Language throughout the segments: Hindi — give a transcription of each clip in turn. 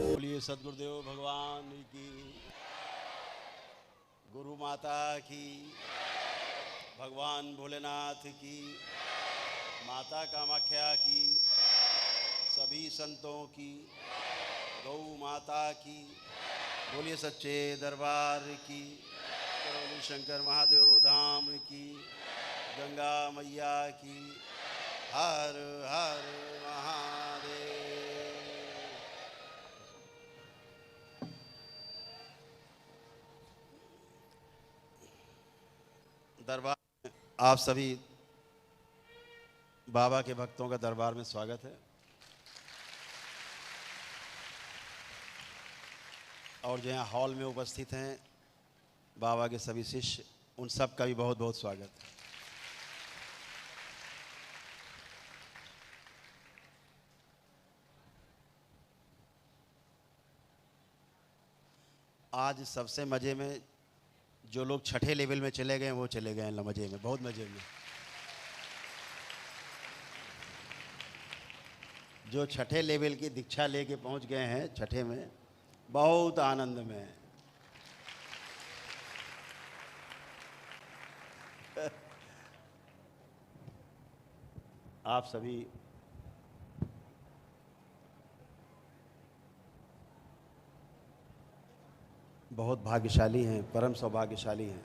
बोलिए सदगुरुदेव भगवान की, गुरु माता की, भगवान भोलेनाथ की, माता कामाख्या की, सभी संतों की, गौ माता की, बोलिए सच्चे दरबार की, बोलिए शंकर महादेव धाम की, गंगा मैया की, हर हर महादेव। दरबार में आप सभी बाबा के भक्तों का दरबार में स्वागत है। और जो यहाँ हॉल में उपस्थित हैं बाबा के सभी शिष्य, उन सब का भी बहुत बहुत स्वागत है। आज सबसे मज़े में जो लोग छठे लेवल में चले गए वो चले गए हैं मज़े में, बहुत मज़े में। जो छठे लेवल की दीक्षा लेके पहुंच गए हैं छठे में, बहुत आनंद में है। आप सभी बहुत भाग्यशाली हैं, परम सौभाग्यशाली हैं।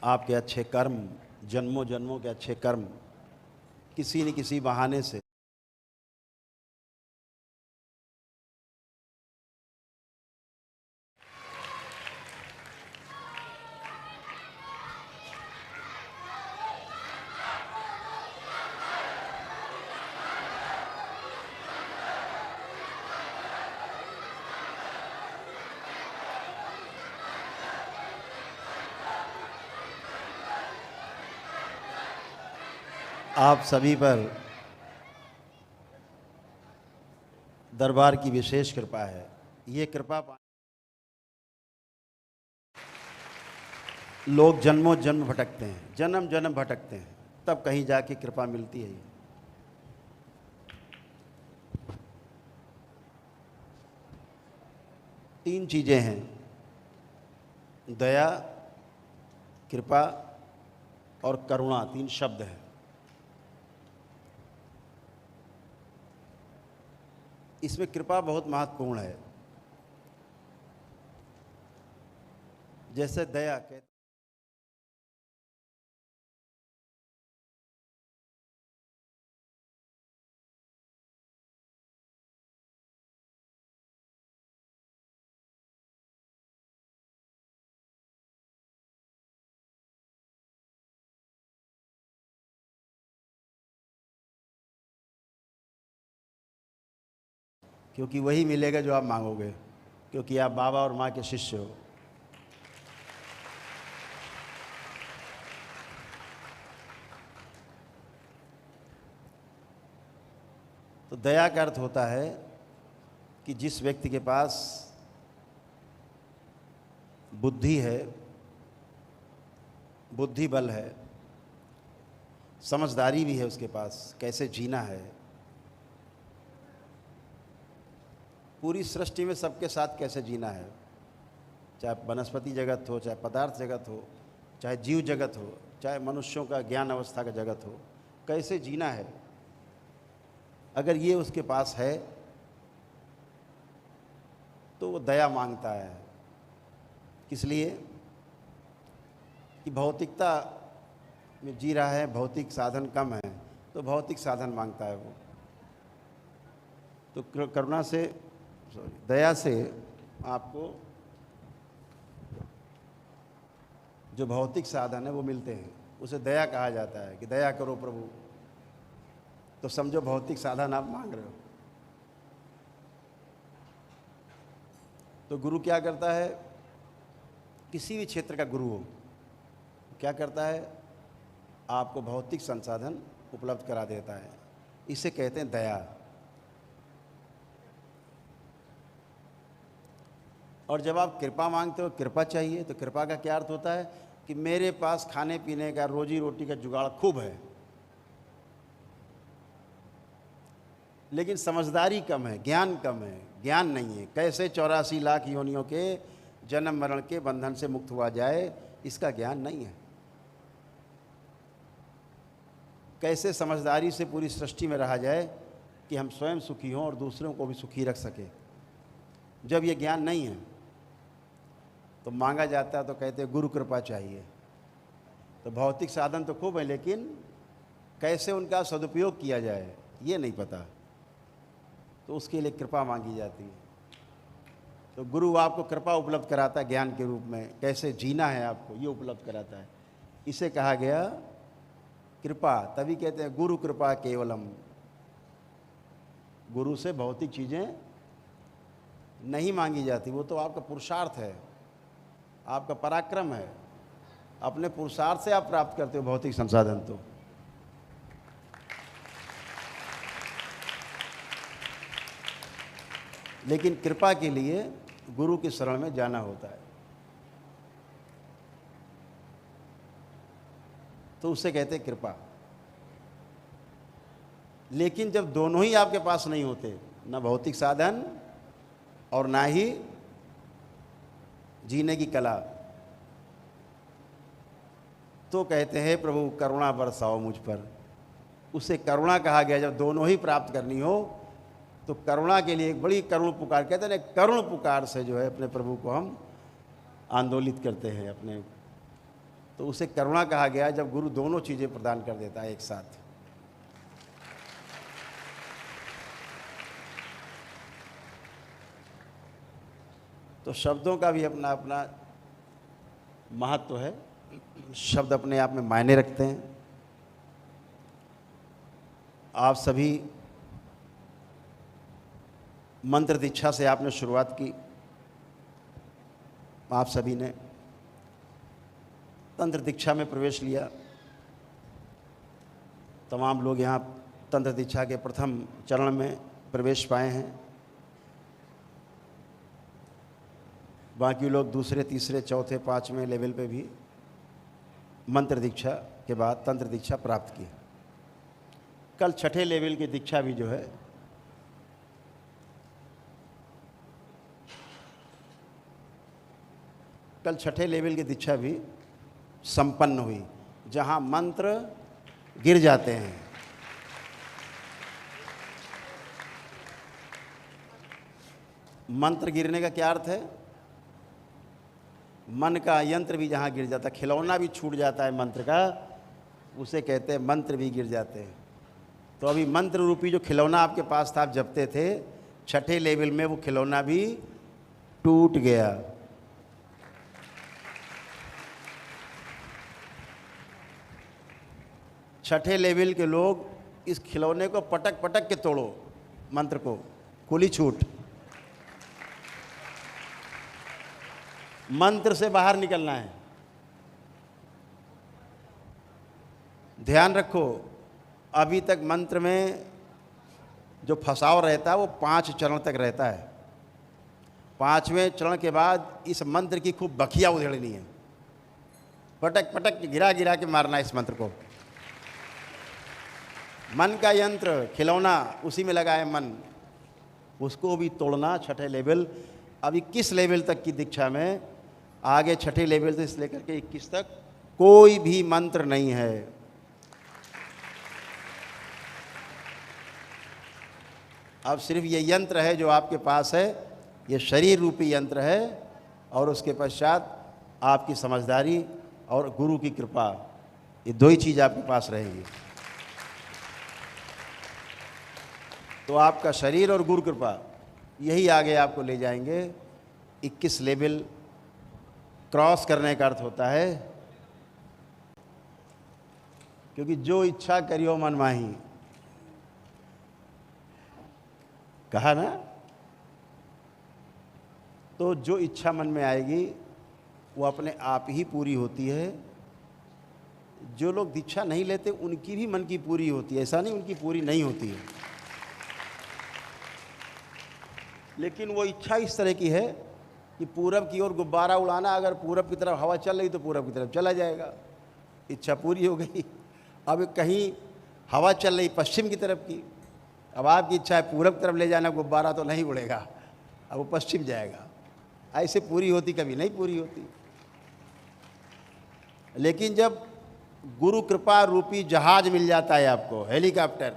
आपके अच्छे कर्म, जन्मों जन्मों के अच्छे कर्म किसी न किसी बहाने से आप सभी पर दरबार की विशेष कृपा है। ये कृपा लोग जन्मों जन्म भटकते हैं, जन्म जन्म भटकते हैं, तब कहीं जाके कृपा मिलती है। तीन चीज़ें हैं, दया, कृपा और करुणा, तीन शब्द हैं। इसमें कृपा बहुत महत्वपूर्ण है। जैसे दया कहते, क्योंकि वही मिलेगा जो आप मांगोगे, क्योंकि आप बाबा और माँ के शिष्य हो। तो दया का अर्थ होता है कि जिस व्यक्ति के पास बुद्धि है, बुद्धि बल है, समझदारी भी है उसके पास, कैसे जीना है, पूरी सृष्टि में सबके साथ कैसे जीना है, चाहे वनस्पति जगत हो, चाहे पदार्थ जगत हो, चाहे जीव जगत हो, चाहे मनुष्यों का ज्ञान अवस्था का जगत हो, कैसे जीना है, अगर ये उसके पास है तो वो दया मांगता है। किस लिए? कि भौतिकता में जी रहा है, भौतिक साधन कम है, तो भौतिक साधन मांगता है वो। तो करुणा से, दया से आपको जो भौतिक साधन है वो मिलते हैं, उसे दया कहा जाता है कि दया करो प्रभु। तो समझो भौतिक साधन आप मांग रहे हो। तो गुरु क्या करता है? किसी भी क्षेत्र का गुरु हो, क्या करता है? आपको भौतिक संसाधन उपलब्ध करा देता है। इसे कहते हैं दया। और जब आप कृपा मांगते हो, कृपा चाहिए, तो कृपा का क्या अर्थ होता है? कि मेरे पास खाने पीने का, रोजी रोटी का जुगाड़ खूब है, लेकिन समझदारी कम है, ज्ञान कम है, ज्ञान नहीं है। कैसे 84 लाख योनियों के जन्म मरण के बंधन से मुक्त हुआ जाए, इसका ज्ञान नहीं है। कैसे समझदारी से पूरी सृष्टि में रहा जाए कि हम स्वयं सुखी हों और दूसरों को भी सुखी रख सकें। जब ये ज्ञान नहीं है तो मांगा जाता है तो कहते हैं गुरु कृपा चाहिए। तो भौतिक साधन तो खूब है, लेकिन कैसे उनका सदुपयोग किया जाए ये नहीं पता, तो उसके लिए कृपा मांगी जाती है। तो गुरु आपको कृपा उपलब्ध कराता है ज्ञान के रूप में, कैसे जीना है आपको ये उपलब्ध कराता है। इसे कहा गया कृपा। तभी कहते हैं गुरु कृपा केवलम। गुरु से भौतिक चीज़ें नहीं मांगी जाती, वो तो आपका पुरुषार्थ है, आपका पराक्रम है, अपने पुरुषार्थ से आप प्राप्त करते हो भौतिक संसाधन। तो लेकिन कृपा के लिए गुरु की शरण में जाना होता है, तो उसे कहते हैं कृपा। लेकिन जब दोनों ही आपके पास नहीं होते, ना भौतिक साधन और ना ही जीने की कला, तो कहते हैं प्रभु करुणा बरसाओ मुझ पर। उसे करुणा कहा गया। जब दोनों ही प्राप्त करनी हो तो करुणा के लिए एक बड़ी करुण पुकार, कहते हैं करुण पुकार से जो है अपने प्रभु को हम आंदोलित करते हैं अपने, तो उसे करुणा कहा गया जब गुरु दोनों चीज़ें प्रदान कर देता है एक साथ। तो शब्दों का भी अपना अपना महत्व है, शब्द अपने आप में मायने रखते हैं। आप सभी मंत्र दीक्षा से आपने शुरुआत की, आप सभी ने तंत्र दीक्षा में प्रवेश लिया। तमाम लोग यहाँ तंत्र दीक्षा के प्रथम चरण में प्रवेश पाए हैं, बाकी लोग दूसरे, तीसरे, चौथे, पाँचवें लेवल पे भी मंत्र दीक्षा के बाद तंत्र दीक्षा प्राप्त की। कल छठे लेवल की दीक्षा भी जो है कल छठे लेवल की दीक्षा भी संपन्न हुई, जहां मंत्र गिर जाते हैं। मंत्र गिरने का क्या अर्थ है? मन का यंत्र भी जहाँ गिर जाता है, खिलौना भी छूट जाता है मंत्र का, उसे कहते हैं मंत्र भी गिर जाते हैं। तो अभी मंत्र रूपी जो खिलौना आपके पास था, आप जपते थे, छठे लेवल में वो खिलौना भी टूट गया। छठे लेवल के लोग इस खिलौने को पटक पटक के तोड़ो, मंत्र को, खुली छूट। मंत्र से बाहर निकलना है। ध्यान रखो, अभी तक मंत्र में जो फंसाव रहता है वो 5 चरण तक रहता है। 5वें चरण के बाद इस मंत्र की खूब बखिया उधेड़नी है, पटक पटक गिरा गिरा के मारना है इस मंत्र को। मन का यंत्र, खिलौना, उसी में लगा है मन, उसको भी तोड़ना। छठे लेवल, अभी 21 लेवल तक की दीक्षा में, आगे छठे लेवल से लेकर के 21 तक कोई भी मंत्र नहीं है। अब सिर्फ ये यंत्र है जो आपके पास है, ये शरीर रूपी यंत्र है, और उसके पश्चात आपकी समझदारी और गुरु की कृपा, ये दो ही चीज़ आपके पास रहेगी। तो आपका शरीर और गुरु कृपा यही आगे आपको ले जाएंगे। 21 लेवल क्रॉस करने का अर्थ होता है, क्योंकि जो इच्छा करियो मन माही, कहा ना, तो जो इच्छा मन में आएगी वो अपने आप ही पूरी होती है। जो लोग दीक्षा नहीं लेते उनकी भी मन की पूरी होती है, ऐसा नहीं उनकी पूरी नहीं होती है, लेकिन वो इच्छा इस तरह की है कि पूरब की ओर गुब्बारा उड़ाना, अगर पूरब की तरफ हवा चल रही तो पूरब की तरफ चला जाएगा, इच्छा पूरी हो गई। अब कहीं हवा चल रही पश्चिम की तरफ की, अब आपकी इच्छा है पूरब की तरफ ले जाना गुब्बारा, तो नहीं उड़ेगा, अब वो पश्चिम जाएगा। ऐसे पूरी होती कभी नहीं पूरी होती। लेकिन जब गुरु कृपा रूपी जहाज मिल जाता है आपको, हेलीकॉप्टर,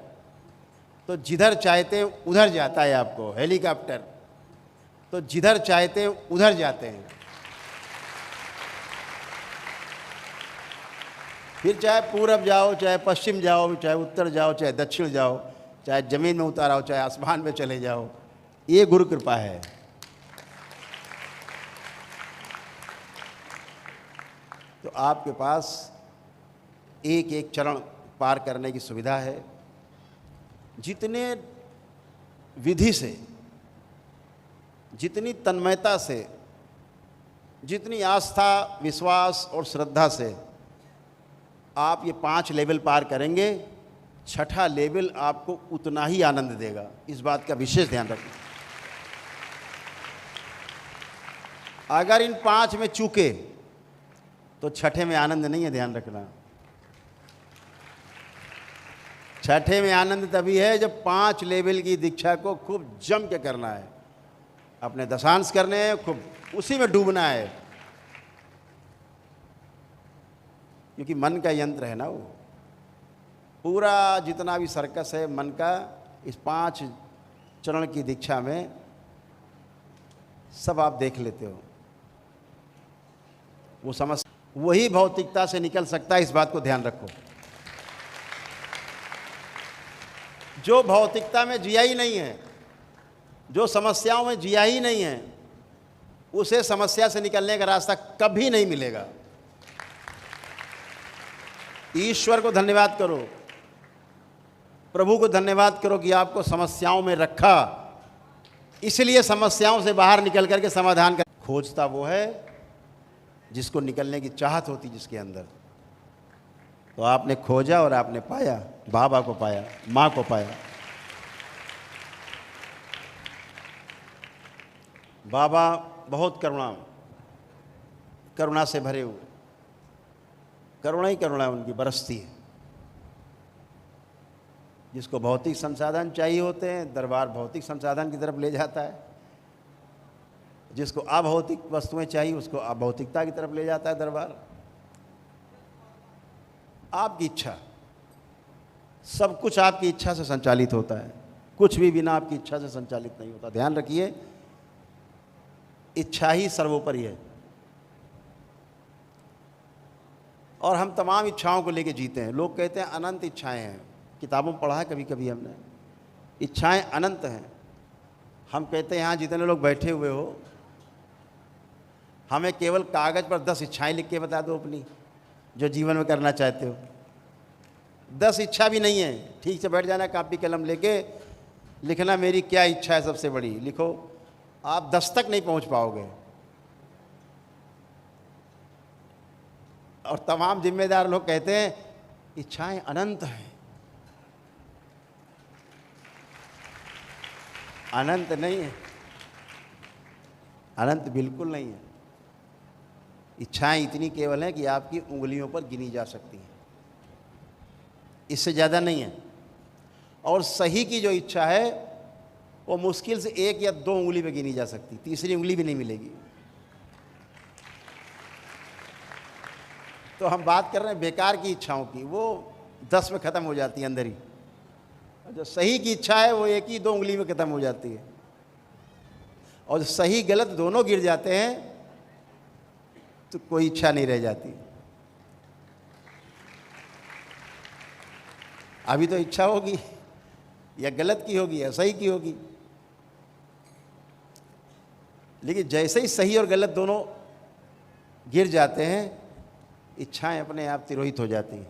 तो जिधर चाहते उधर जाता है आपको हेलीकॉप्टर, तो जिधर चाहते उधर जाते हैं। फिर चाहे पूरब जाओ, चाहे पश्चिम जाओ, चाहे उत्तर जाओ, चाहे दक्षिण जाओ, चाहे जमीन में उतार आओ, चाहे आसमान में चले जाओ, ये गुरु कृपा है। तो आपके पास एक एक चरण पार करने की सुविधा है। जितने विधि से, जितनी तन्मयता से, जितनी आस्था, विश्वास और श्रद्धा से आप ये 5 लेवल पार करेंगे, छठा लेवल आपको उतना ही आनंद देगा। इस बात का विशेष ध्यान रखना। अगर इन 5 में चूके तो छठे में आनंद नहीं है, ध्यान रखना। छठे में आनंद तभी है जब 5 लेवल की दीक्षा को खूब जम के करना है, अपने दशांश करने हैं, खूब उसी में डूबना है, क्योंकि मन का यंत्र है ना वो। पूरा जितना भी सर्कस है मन का, इस 5 चरण की दीक्षा में सब आप देख लेते हो। वो समझ, वही भौतिकता से निकल सकता है, इस बात को ध्यान रखो। जो भौतिकता में जिया ही नहीं है, जो समस्याओं में जिया ही नहीं है, उसे समस्या से निकलने का रास्ता कभी नहीं मिलेगा। ईश्वर को धन्यवाद करो, प्रभु को धन्यवाद करो कि आपको समस्याओं में रखा, इसलिए समस्याओं से बाहर निकल करके समाधान कर। खोजता वो है जिसको निकलने की चाहत होती जिसके अंदर। तो आपने खोजा और आपने पाया, बाबा को पाया, माँ को पाया। बाबा बहुत करुणा से भरे हुए, करुणा ही करुणा उनकी बरसती है। जिसको भौतिक संसाधन चाहिए होते हैं, दरबार भौतिक संसाधन की तरफ ले जाता है। जिसको अभौतिक वस्तुएं चाहिए, उसको अभौतिकता की तरफ ले जाता है दरबार। आपकी इच्छा, सब कुछ आपकी इच्छा से संचालित होता है, कुछ भी बिना आपकी इच्छा से संचालित नहीं होता। ध्यान रखिए, इच्छा ही सर्वोपरि है। और हम तमाम इच्छाओं को लेके जीते हैं। लोग कहते हैं अनंत इच्छाएं हैं, किताबों में पढ़ा है कभी कभी हमने, इच्छाएं अनंत हैं। हम कहते हैं यहाँ जितने लोग बैठे हुए हो, हमें केवल कागज़ पर 10 इच्छाएं लिख के बता दो अपनी, जो जीवन में करना चाहते हो। 10 इच्छा भी नहीं है, ठीक से बैठ जाना, कॉपी कलम लेके लिखना मेरी क्या इच्छा है सबसे बड़ी, लिखो। आप 10 तक नहीं पहुंच पाओगे। और तमाम जिम्मेदार लोग कहते हैं इच्छाएं अनंत हैं। अनंत नहीं है, अनंत बिल्कुल नहीं है। इच्छाएं इतनी केवल हैं कि आपकी उंगलियों पर गिनी जा सकती हैं, इससे ज़्यादा नहीं है। और सही की जो इच्छा है वो मुश्किल से 1 या 2 उंगली पे गिनी जा सकती, तीसरी उंगली भी नहीं मिलेगी। तो हम बात कर रहे हैं बेकार की इच्छाओं की, वो 10 में ख़त्म हो जाती है अंदर ही। जो सही की इच्छा है वो 1 ही 2 उंगली में ख़त्म हो जाती है। और सही गलत दोनों गिर जाते हैं तो कोई इच्छा नहीं रह जाती। अभी तो इच्छा होगी, या गलत की होगी या सही की होगी। लेकिन जैसे ही सही और गलत दोनों गिर जाते हैं, इच्छाएं अपने आप तिरोहित हो जाती हैं।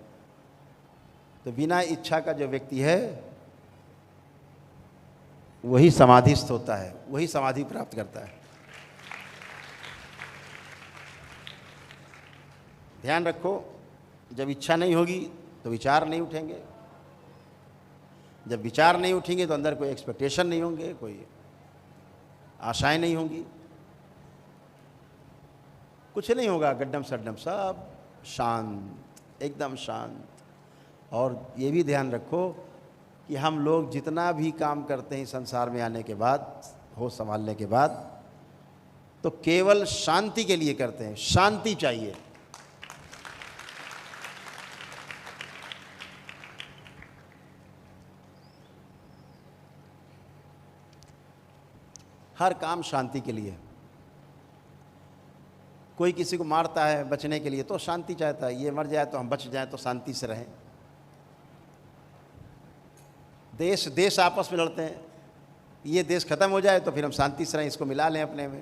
तो बिना इच्छा का जो व्यक्ति है वही समाधिस्थ होता है, वही समाधि प्राप्त करता है। ध्यान रखो, जब इच्छा नहीं होगी तो विचार नहीं उठेंगे, जब विचार नहीं उठेंगे तो अंदर कोई एक्सपेक्टेशन नहीं होंगे, कोई आशाएं नहीं होंगी। कुछ नहीं होगा, गड्ढम सड्डम सब शांत, एकदम शांत। और ये भी ध्यान रखो कि हम लोग जितना भी काम करते हैं संसार में आने के बाद, होश संभालने के बाद, तो केवल शांति के लिए करते हैं, शांति चाहिए। हर काम शांति के लिए। कोई किसी को मारता है बचने के लिए तो शांति चाहता है, ये मर जाए तो हम बच जाएं तो शांति से रहें। देश देश आपस में लड़ते हैं, ये देश ख़त्म हो जाए तो फिर हम शांति से रहें, इसको मिला लें अपने में,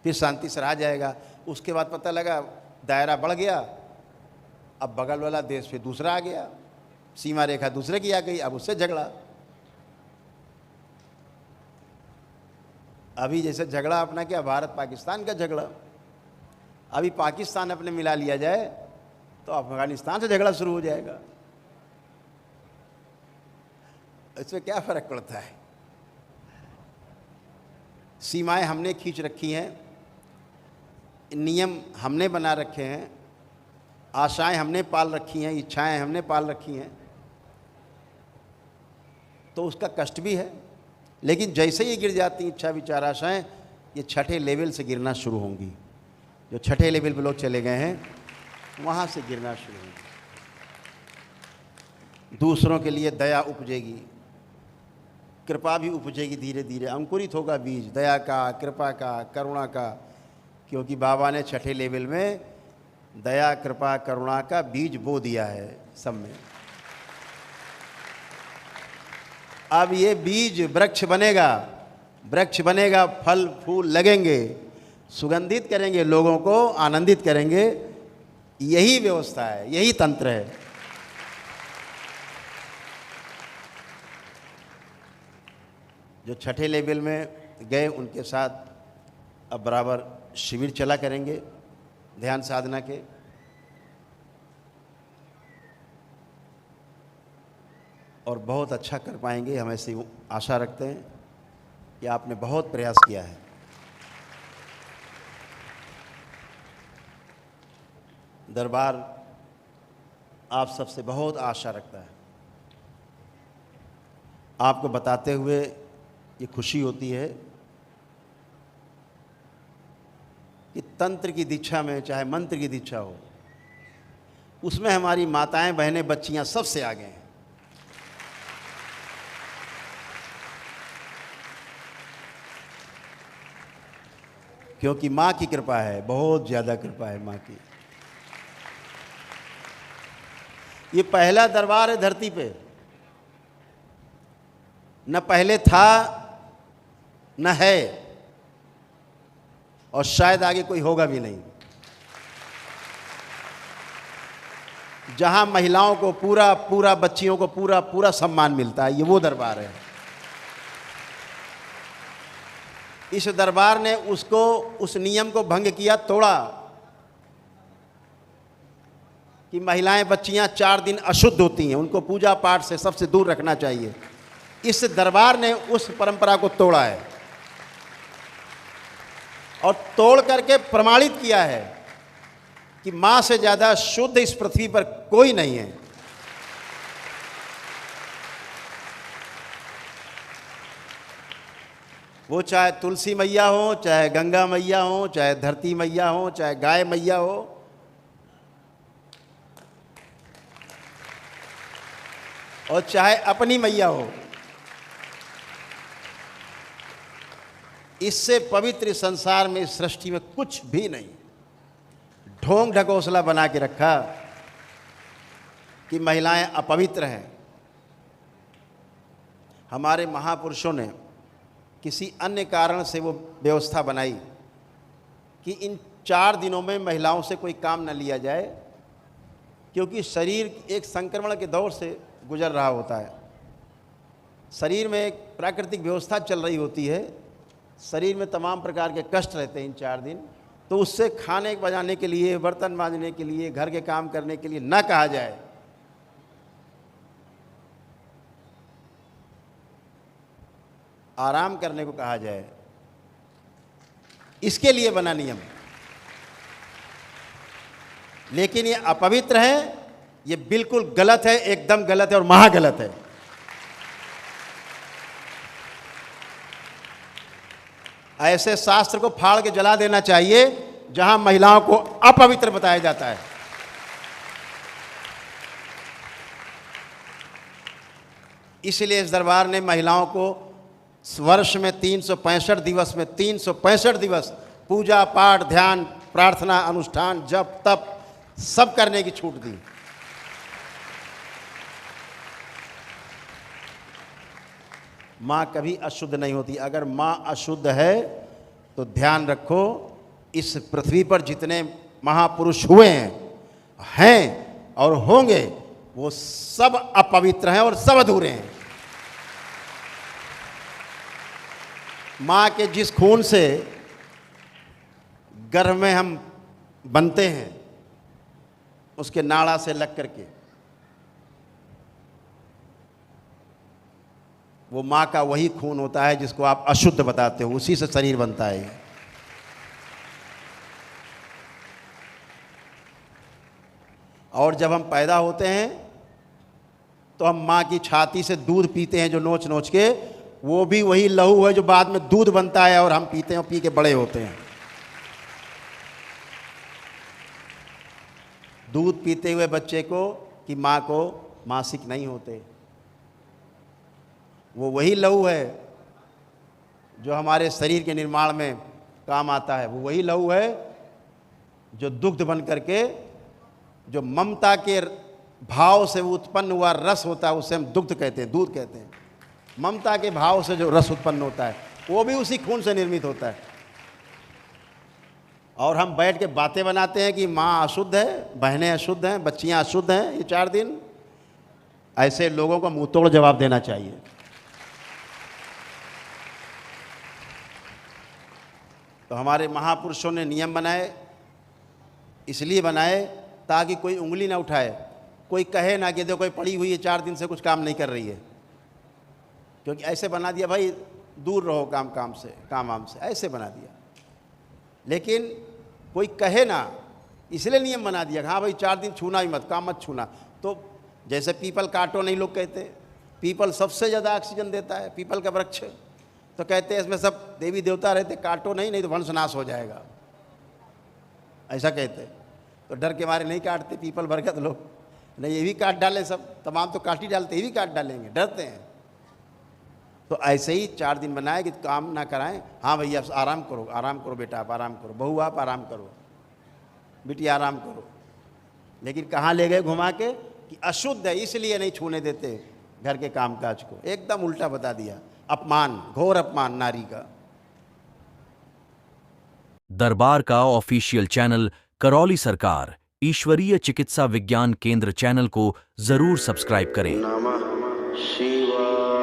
फिर शांति से रहा जाएगा। उसके बाद पता लगा दायरा बढ़ गया, अब बगल वाला देश फिर दूसरा आ गया, सीमा रेखा दूसरे की आ गई, अब उससे झगड़ा। अभी जैसे झगड़ा अपना क्या, भारत पाकिस्तान का झगड़ा, अभी पाकिस्तान अपने मिला लिया जाए तो अफगानिस्तान से झगड़ा शुरू हो जाएगा। इसमें क्या फ़र्क पड़ता है? सीमाएं हमने खींच रखी हैं, नियम हमने बना रखे हैं, आशाएं हमने पाल रखी हैं, इच्छाएं हमने पाल रखी हैं, तो उसका कष्ट भी है। लेकिन जैसे ही गिर जाती इच्छा विचार आशाएं, ये छठे लेवल से गिरना शुरू होंगी। जो छठे लेवल पे लोग चले गए हैं वहाँ से गिरना शुरू होंगी। दूसरों के लिए दया उपजेगी, कृपा भी उपजेगी, धीरे धीरे अंकुरित होगा बीज दया का, कृपा का, करुणा का। क्योंकि बाबा ने छठे लेवल में दया, कृपा, करुणा का बीज बो दिया है सब में। अब ये बीज वृक्ष बनेगा, वृक्ष बनेगा, फल फूल लगेंगे, सुगंधित करेंगे, लोगों को आनंदित करेंगे। यही व्यवस्था है, यही तंत्र है। जो छठे लेवल में गए उनके साथ अब बराबर शिविर चला करेंगे ध्यान साधना के। और बहुत अच्छा कर पाएंगे, हम ऐसी आशा रखते हैं कि आपने बहुत प्रयास किया है। दरबार आप सबसे बहुत आशा रखता है। आपको बताते हुए ये खुशी होती है कि तंत्र की दीक्षा में चाहे मंत्र की दीक्षा हो, उसमें हमारी माताएं, बहनें, बच्चियां सबसे आगे हैं। क्योंकि माँ की कृपा है, बहुत ज़्यादा कृपा है माँ की। ये पहला दरबार है धरती पे, न पहले था न है और शायद आगे कोई होगा भी नहीं। जहां महिलाओं को पूरा पूरा, बच्चियों को पूरा पूरा सम्मान मिलता है, ये वो दरबार है। इस दरबार ने उसको, उस नियम को भंग किया, तोड़ा कि महिलाएं, बच्चियां 4 दिन अशुद्ध होती हैं, उनको पूजा पाठ से सबसे दूर रखना चाहिए। इस दरबार ने उस परंपरा को तोड़ा है और तोड़ करके प्रमाणित किया है कि मां से ज्यादा शुद्ध इस पृथ्वी पर कोई नहीं है। वो चाहे तुलसी मैया हो, चाहे गंगा मैया हो, चाहे धरती मैया हो, चाहे गाय मैया हो, और चाहे अपनी मैया हो, इससे पवित्र संसार में, इस सृष्टि में कुछ भी नहीं। ढोंग ढकोसला बना के रखा कि महिलाएं अपवित्र हैं। हमारे महापुरुषों ने किसी अन्य कारण से वो व्यवस्था बनाई कि इन 4 दिनों में महिलाओं से कोई काम न लिया जाए, क्योंकि शरीर एक संक्रमण के दौर से गुजर रहा होता है। शरीर में एक प्राकृतिक व्यवस्था चल रही होती है, शरीर में तमाम प्रकार के कष्ट रहते हैं इन 4 दिन। तो उससे खाने बजाने के लिए, बर्तन मांजने के लिए, घर के काम करने के लिए ना कहा जाए। आराम करने को कहा जाए, इसके लिए बना नियम। लेकिन ये अपवित्र है, ये बिल्कुल गलत है, एकदम गलत है और महागलत है। ऐसे शास्त्र को फाड़ के जला देना चाहिए जहां महिलाओं को अपवित्र बताया जाता है। इसलिए इस दरबार ने महिलाओं को वर्ष में 365 दिवस में 365 दिवस पूजा पाठ, ध्यान, प्रार्थना, अनुष्ठान, जप, तप सब करने की छूट दी। माँ कभी अशुद्ध नहीं होती। अगर माँ अशुद्ध है तो ध्यान रखो, इस पृथ्वी पर जितने महापुरुष हुए हैं और होंगे वो सब अपवित्र हैं और सब अधूरे हैं। माँ के जिस खून से गर्भ में हम बनते हैं, उसके नाड़ा से लग करके, वो माँ का वही खून होता है जिसको आप अशुद्ध बताते हो, उसी से शरीर बनता है। और जब हम पैदा होते हैं तो हम माँ की छाती से दूध पीते हैं, जो नोच नोच के, वो भी वही लहू है जो बाद में दूध बनता है और हम पीते हैं और पी के बड़े होते हैं। दूध पीते हुए बच्चे को कि माँ को मासिक नहीं होते, वो वही लहू है जो हमारे शरीर के निर्माण में काम आता है। वो वही लहू है जो दुग्ध बन करके, जो ममता के भाव से उत्पन्न हुआ रस होता है, उसे हम दुग्ध कहते हैं, दूध कहते हैं। ममता के भाव से जो रस उत्पन्न होता है वो भी उसी खून से निर्मित होता है। और हम बैठ के बातें बनाते हैं कि माँ अशुद्ध है, बहनें अशुद्ध हैं, बच्चियाँ अशुद्ध हैं। ये 4 दिन ऐसे लोगों को मुंह तोड़ जवाब देना चाहिए। तो हमारे महापुरुषों ने नियम बनाए, इसलिए बनाए ताकि कोई उंगली ना उठाए, कोई कहे ना कि देखो कोई पड़ी हुई है 4 दिन से कुछ काम नहीं कर रही है, क्योंकि ऐसे बना दिया भाई दूर रहो काम से, काम वाम से, ऐसे बना दिया। लेकिन कोई कहे ना, इसलिए नियम बना दिया, हाँ भाई 4 दिन छूना ही मत, काम मत छूना। तो जैसे पीपल काटो नहीं लोग कहते, पीपल सबसे ज़्यादा ऑक्सीजन देता है, पीपल का वृक्ष, तो कहते हैं इसमें सब देवी देवता रहते, काटो नहीं तो वंशनाश हो जाएगा, ऐसा कहते। तो डर के मारे नहीं काटते पीपल बरगद लोग, नहीं ये भी काट डालें सब, तमाम तो काट ही डालते, ये भी काट डालेंगे, डरते हैं। तो ऐसे ही 4 दिन बनाए कि काम ना कराएं। हाँ भैया आराम करो बेटा, आप आराम करो, बहू आप आराम करो, बेटी आराम करो। लेकिन कहाँ ले गए घुमा के कि अशुद्ध है इसलिए नहीं छूने देते घर के कामकाज को। एकदम उल्टा बता दिया, अपमान, घोर अपमान नारी का। दरबार का ऑफिशियल चैनल करौली सरकार ईश्वरीय चिकित्सा विज्ञान केंद्र चैनल को जरूर सब्सक्राइब करें। नमः शिवाय।